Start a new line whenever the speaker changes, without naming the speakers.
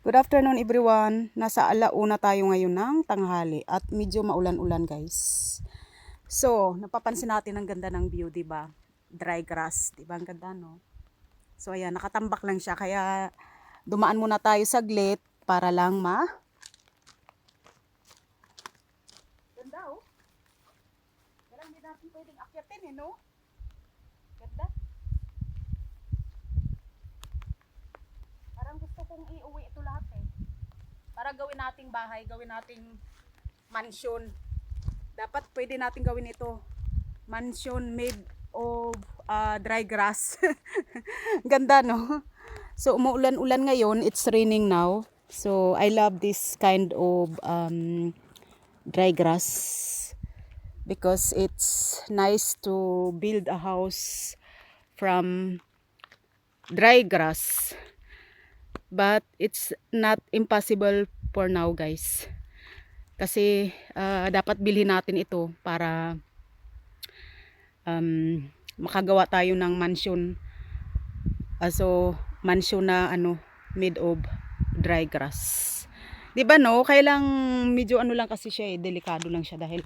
Good afternoon everyone. Nasa alauna tayo ngayon ng tanghali at medyo maulan-ulan guys. So, napapansin natin ang ganda ng view, 'di ba? Dry grass, 'di ba? Ang ganda, no? So, ayan, nakatambak lang siya kaya dumaan muna tayo saglit para lang ganda, oh. Kailangan hindi natin pwedeng akyatin, no? Ganda. Parang gusto kong iuwi ito lahat, para gawin nating bahay, gawin nating mansion. Dapat pwede natin gawin ito. Mansion made of dry grass. Ganda, no? So, umuulan-ulan ngayon. It's raining now. So, I love this kind of dry grass because it's nice to build a house from dry grass. But it's not impossible for now, guys. Kasi dapat bilhin natin ito para makagawa tayo ng mansion. So mansion na made of dry grass. 'Di ba, no? Kaya lang medyo lang kasi siya, delikado lang siya dahil